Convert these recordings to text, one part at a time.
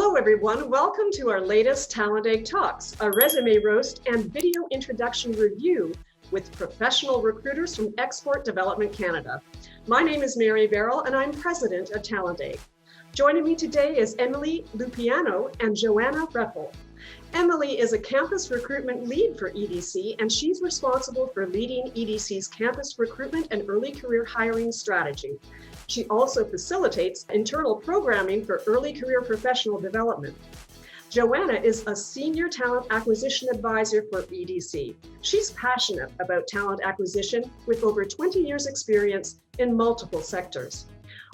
Hello, everyone. Welcome to our latest TalentEgg Talks, a resume roast and video introduction review with professional recruiters from Export Development Canada. My name is Mary Barrell, and I'm president of TalentEgg. Joining me today is Emily Lupiano and Joanna Repple. Emily is a campus recruitment lead for EDC, and she's responsible for leading EDC's campus recruitment and early career hiring strategy. She also facilitates internal programming for early career professional development. Joanna is a senior talent acquisition advisor for EDC. She's passionate about talent acquisition with over 20 years experience in multiple sectors.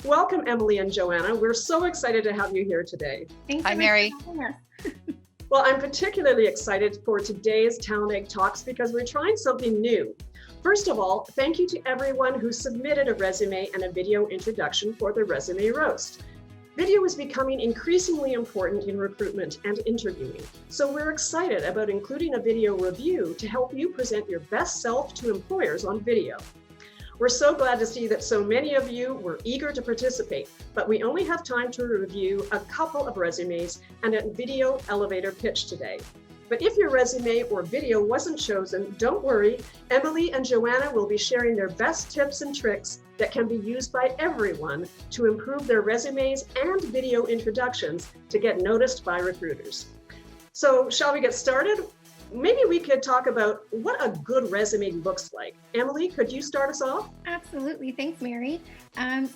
Welcome, Emily and Joanna. We're so excited to have you here today. Thanks. Hi, Mary. Well, I'm particularly excited for today's TalentEgg Talks because we're trying something new. First of all, thank you to everyone who submitted a resume and a video introduction for the Resume Roast. Video is becoming increasingly important in recruitment and interviewing, so we're excited about including a video review to help you present your best self to employers on video. We're so glad to see that so many of you were eager to participate, but we only have time to review a couple of resumes and a video elevator pitch today. But if your resume or video wasn't chosen, don't worry. Emily and Joanna will be sharing their best tips and tricks that can be used by everyone to improve their resumes and video introductions to get noticed by recruiters. So shall we get started? Maybe we could talk about what a good resume looks like. Emily, could you start us off? Absolutely. Thanks, Mary.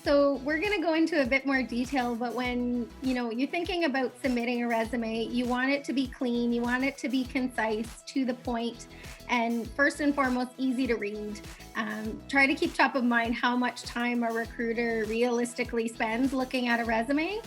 So we're going to go into a bit more detail, but when you're thinking about submitting a resume, you want it to be clean, you want it to be concise, to the point, and first and foremost, easy to read. Try to keep top of mind how much time a recruiter realistically spends looking at a resume.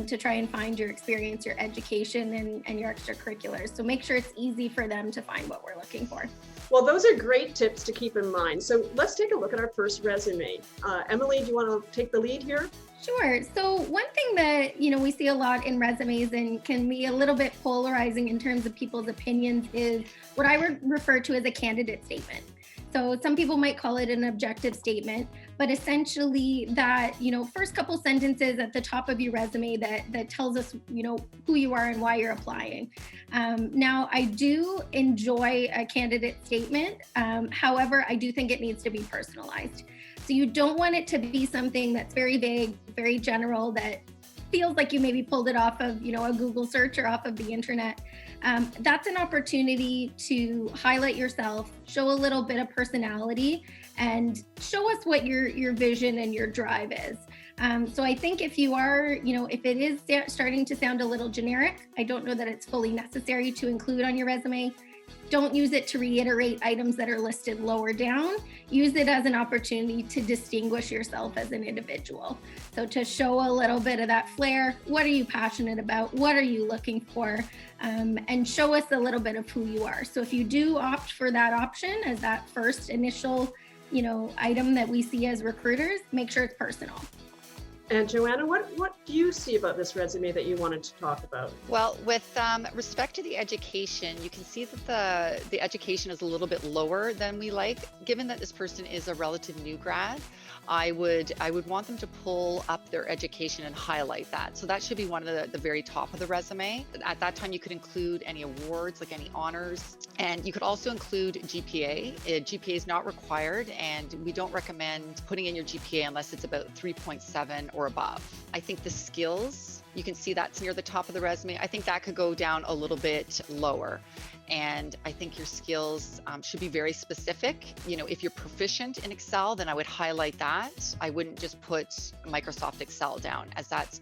To try and find your experience, your education, and your extracurriculars. So make sure it's easy for them to find what we're looking for. Well, those are great tips to keep in mind. So let's take a look at our first resume. Emily, do you want to take the lead here? Sure. So one thing that, we see a lot in resumes and can be a little bit polarizing in terms of people's opinions is what I would refer to as a candidate statement. So some people might call it an objective statement, but essentially that, first couple sentences at the top of your resume that tells us, who you are and why you're applying. Now, I do enjoy a candidate statement. However, I do think it needs to be personalized. So you don't want it to be something that's very vague, very general, that feels like you maybe pulled it off of, a Google search or off of the internet. That's an opportunity to highlight yourself, show a little bit of personality, and show us what your vision and your drive is. So I think if you are, if it is starting to sound a little generic, I don't know that it's fully necessary to include on your resume. Don't use it to reiterate items that are listed lower down. Use it as an opportunity to distinguish yourself as an individual. So to show a little bit of that flair, what are you passionate about? What are you looking for? And show us a little bit of who you are. So if you do opt for that option as that first initial, item that we see as recruiters, make sure it's personal. And Joanna, what do you see about this resume that you wanted to talk about? Well, with respect to the education, you can see that the education is a little bit lower than we like. Given that this person is a relative new grad, I would want them to pull up their education and highlight that. So that should be one of the very top of the resume. At that time, you could include any awards, like any honors, and you could also include GPA. GPA is not required, and we don't recommend putting in your GPA unless it's about 3.7 or above. I think the skills, you can see that's near the top of the resume. I think that could go down a little bit lower. And I think your skills should be very specific. If you're proficient in Excel, then I would highlight that. I wouldn't just put Microsoft Excel down, as that's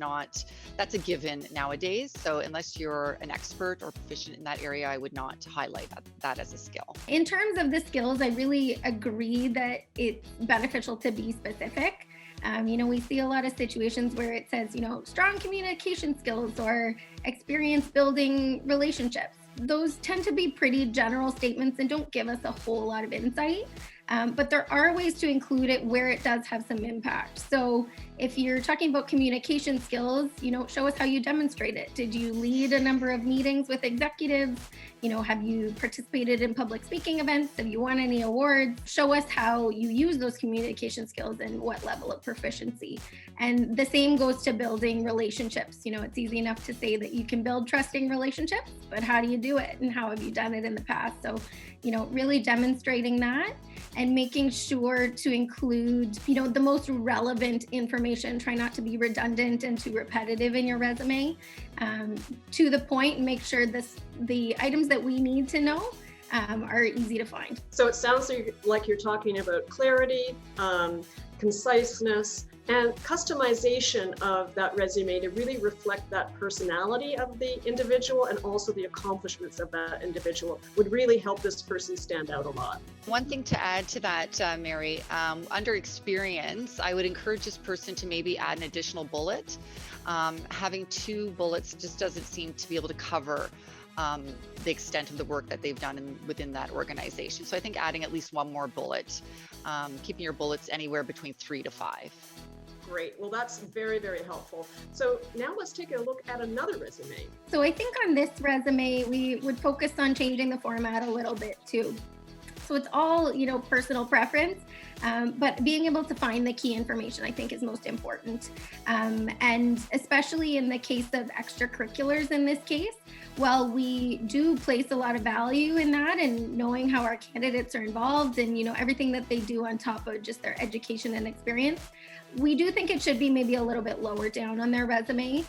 a given nowadays. So unless you're an expert or proficient in that area, I would not highlight that as a skill. In terms of the skills, I really agree that it's beneficial to be specific. We see a lot of situations where it says, strong communication skills or experience building relationships. Those tend to be pretty general statements and don't give us a whole lot of insight. But there are ways to include it where it does have some impact. So If you're talking about communication skills, show us how you demonstrate it. Did you lead a number of meetings with executives? Have you participated in public speaking events? Have you won any awards? Show us how you use those communication skills and what level of proficiency. And the same goes to building relationships. It's easy enough to say that you can build trusting relationships, but how do you do it? And how have you done it in the past? So, really demonstrating that and making sure to include, the most relevant information. Try not to be redundant and too repetitive in your resume. To the point, and make sure the items that we need to know are easy to find. So it sounds like you're talking about clarity, conciseness, and customization of that resume to really reflect that personality of the individual and also the accomplishments of that individual would really help this person stand out a lot. One thing to add to that, Mary, under experience, I would encourage this person to maybe add an additional bullet. Having 2 bullets just doesn't seem to be able to cover the extent of the work that they've done within that organization. So I think adding at least 1 more bullet, keeping your bullets anywhere between 3 to 5. Great. Well, that's very, very helpful. So now let's take a look at another resume. So I think on this resume, we would focus on changing the format a little bit too. So it's all, personal preference, but being able to find the key information, I think, is most important. And especially in the case of extracurriculars in this case, while we do place a lot of value in that and knowing how our candidates are involved and, everything that they do on top of just their education and experience, we do think it should be maybe a little bit lower down on their resume.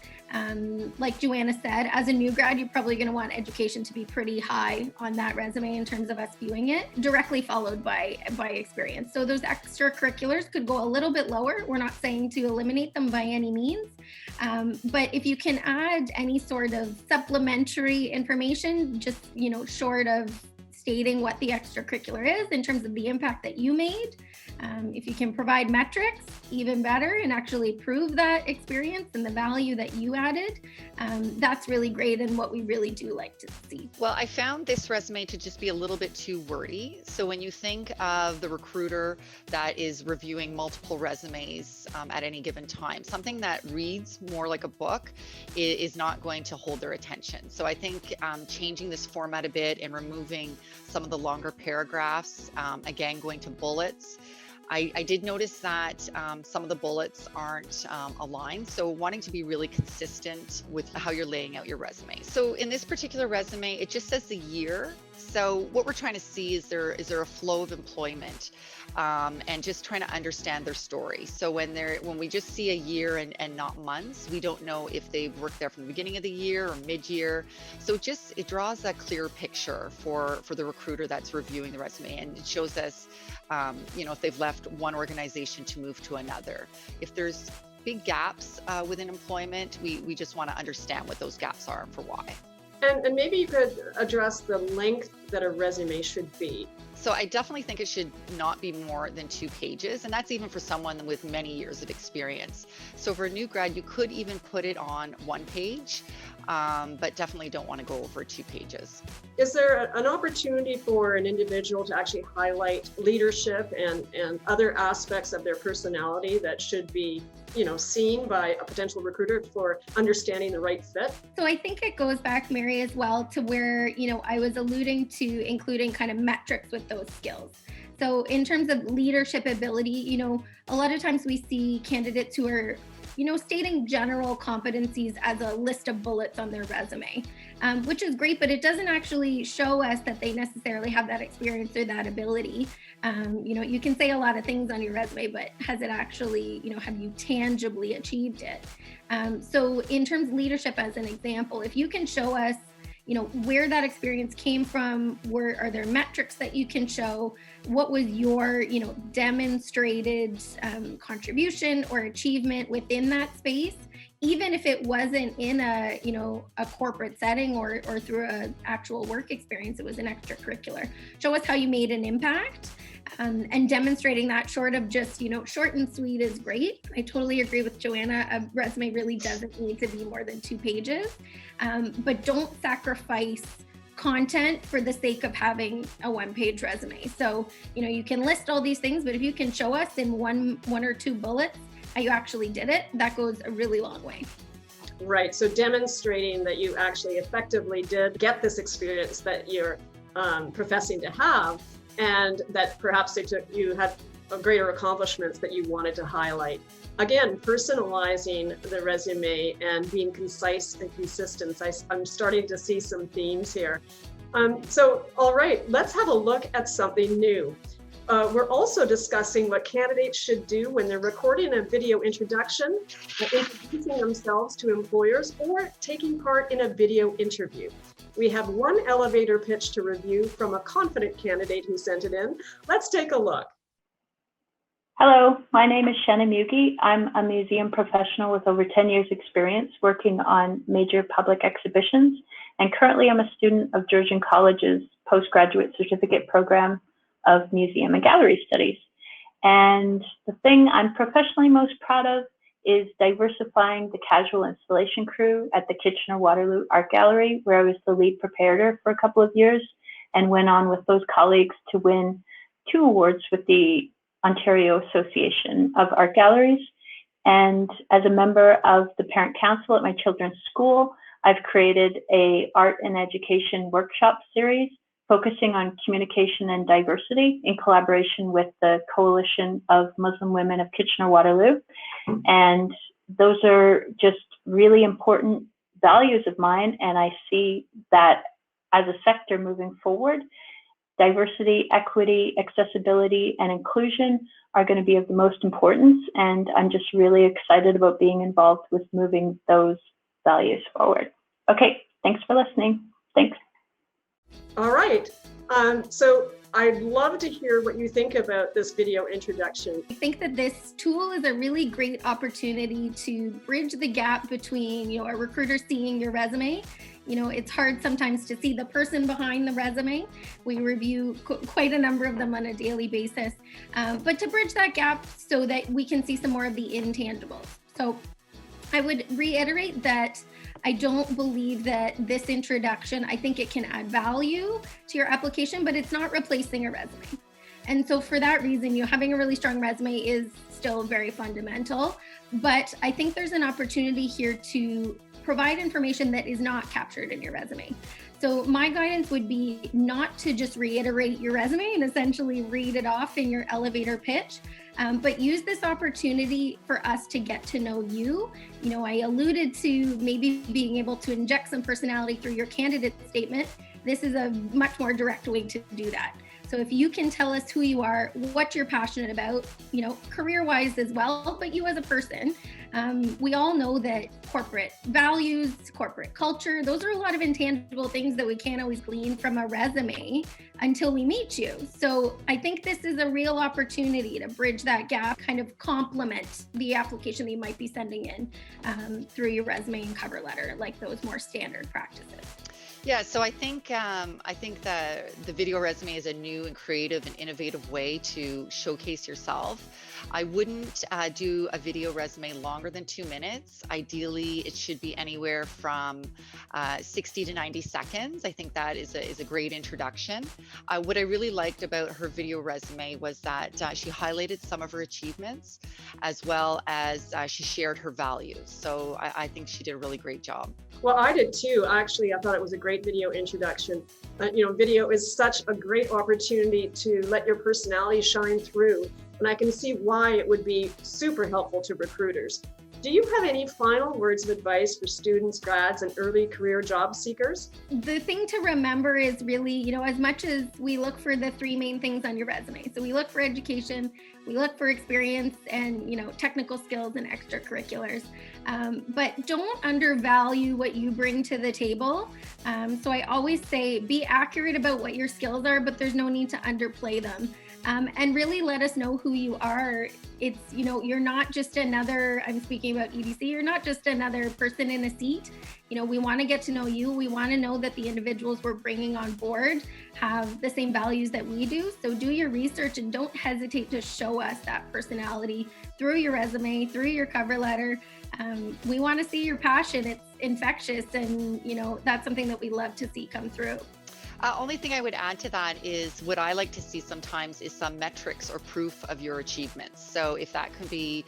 Like Joanna said, as a new grad, you're probably going to want education to be pretty high on that resume in terms of us viewing it, directly followed by experience. So those extracurriculars could go a little bit lower. We're not saying to eliminate them by any means, but if you can add any sort of supplementary information, just, short of stating what the extracurricular is in terms of the impact that you made. If you can provide metrics, even better, and actually prove that experience and the value that you added, that's really great and what we really do like to see. Well, I found this resume to just be a little bit too wordy. So when you think of the recruiter that is reviewing multiple resumes at any given time, something that reads more like a book is not going to hold their attention. So I think changing this format a bit and removing some of the longer paragraphs, again, going to bullets. I did notice that some of the bullets aren't aligned, so wanting to be really consistent with how you're laying out your resume. So in this particular resume, it just says the year. So what we're trying to see is there a flow of employment, and just trying to understand their story. So when we just see a year and not months, we don't know if they've worked there from the beginning of the year or mid-year. So it draws a clear picture for the recruiter that's reviewing the resume, and it shows us if they've left one organization to move to another. If there's big gaps within employment, we just want to understand what those gaps are and for why. And maybe you could address the length that a resume should be. So I definitely think it should not be more than 2 pages, and that's even for someone with many years of experience. So for a new grad, you could even put it on 1 page, but definitely don't want to go over 2 pages. Is there an opportunity for an individual to actually highlight leadership and other aspects of their personality that should be seen by a potential recruiter for understanding the right fit? So I think it goes back, Mary, as well to where, I was alluding to including kind of metrics with those skills. So in terms of leadership ability, a lot of times we see candidates who are, stating general competencies as a list of bullets on their resume, which is great, but it doesn't actually show us that they necessarily have that experience or that ability. You can say a lot of things on your resume, but has it actually, have you tangibly achieved it? So in terms of leadership, as an example, if you can show us, where that experience came from, where are there metrics that you can show, what was your, demonstrated contribution or achievement within that space, even if it wasn't in a corporate setting or through an actual work experience, it was an extracurricular. Show us how you made an impact. And demonstrating that short of just, short and sweet is great. I totally agree with Joanna. A resume really doesn't need to be more than 2 pages, but don't sacrifice content for the sake of having a 1-page resume. So, you can list all these things, but if you can show us in one or 2 bullets you actually did it, that goes a really long way. Right. So demonstrating that you actually effectively did get this experience that you're professing to have, and that perhaps you had greater accomplishments that you wanted to highlight. Again, personalizing the resume and being concise and consistent. I'm starting to see some themes here. So, all right, let's have a look at something new. We're also discussing what candidates should do when they're recording a video introduction, introducing themselves to employers, or taking part in a video interview. We have one elevator pitch to review from a confident candidate who sent it in. Let's take a look. Hello, my name is Shanna Mugi. I'm a museum professional with over 10 years experience working on major public exhibitions, and currently I'm a student of Georgian College's postgraduate certificate program of museum and gallery studies. And the thing I'm professionally most proud of is diversifying the casual installation crew at the Kitchener-Waterloo Art Gallery, where I was the lead preparator for a couple of years and went on with those colleagues to win 2 awards with the Ontario Association of Art Galleries. And as a member of the parent council at my children's school, I've created a art and education workshop series focusing on communication and diversity in collaboration with the Coalition of Muslim Women of Kitchener-Waterloo. And those are just really important values of mine. And I see that as a sector moving forward, diversity, equity, accessibility, and inclusion are going to be of the most importance. And I'm just really excited about being involved with moving those values forward. Okay, thanks for listening. Thanks. All right. So I'd love to hear what you think about this video introduction. I think that this tool is a really great opportunity to bridge the gap between, a recruiter seeing your resume. It's hard sometimes to see the person behind the resume. We review quite a number of them on a daily basis, but to bridge that gap so that we can see some more of the intangibles. So I would reiterate that I don't believe that this introduction, I think it can add value to your application, but it's not replacing a resume. And so for that reason, having a really strong resume is still very fundamental, but I think there's an opportunity here to provide information that is not captured in your resume. So my guidance would be not to just reiterate your resume and essentially read it off in your elevator pitch, but use this opportunity for us to get to know you. I alluded to maybe being able to inject some personality through your candidate statement. This is a much more direct way to do that. So if you can tell us who you are, what you're passionate about, career-wise as well, but you as a person, we all know that corporate values, corporate culture, those are a lot of intangible things that we can't always glean from a resume until we meet you. So I think this is a real opportunity to bridge that gap, kind of complement the application that you might be sending in through your resume and cover letter, like those more standard practices. Yeah, so I think the video resume is a new and creative and innovative way to showcase yourself. I wouldn't do a video resume longer than 2 minutes. Ideally, it should be anywhere from 60 to 90 seconds. I think that is a great introduction. What I really liked about her video resume was that she highlighted some of her achievements, as well as she shared her values. So I think she did a really great job. Well, I did too. Actually, I thought it was a great video introduction. Video is such a great opportunity to let your personality shine through. And I can see why it would be super helpful to recruiters. Do you have any final words of advice for students, grads, and early career job seekers? The thing to remember is really, as much as we look for the 3 main things on your resume. So we look for education, we look for experience, and, technical skills and extracurriculars. But don't undervalue what you bring to the table. So I always say be accurate about what your skills are, but there's no need to underplay them. And really let us know who you are. It's, you're not just another, I'm speaking about EDC, you're not just another person in a seat. We want to get to know you. We want to know that the individuals we're bringing on board have the same values that we do. So do your research and don't hesitate to show us that personality through your resume, through your cover letter. We want to see your passion. It's infectious, and that's something that we love to see come through. Only thing I would add to that is what I like to see sometimes is some metrics or proof of your achievements. So if that could be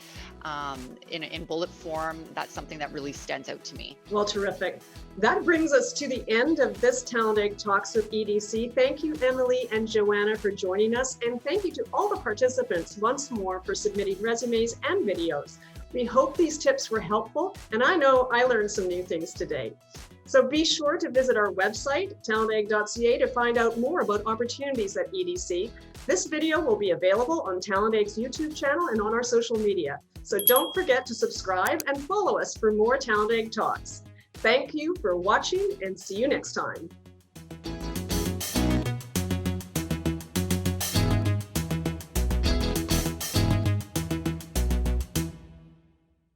in bullet form, that's something that really stands out to me. Well, terrific. That brings us to the end of this TalentEgg Talks with EDC. Thank you, Emily and Joanna, for joining us. And thank you to all the participants once more for submitting resumes and videos. We hope these tips were helpful, and I know I learned some new things today. So be sure to visit our website, talentegg.ca, to find out more about opportunities at EDC. This video will be available on TalentEgg's YouTube channel and on our social media. So don't forget to subscribe and follow us for more TalentEgg Talks. Thank you for watching, and see you next time.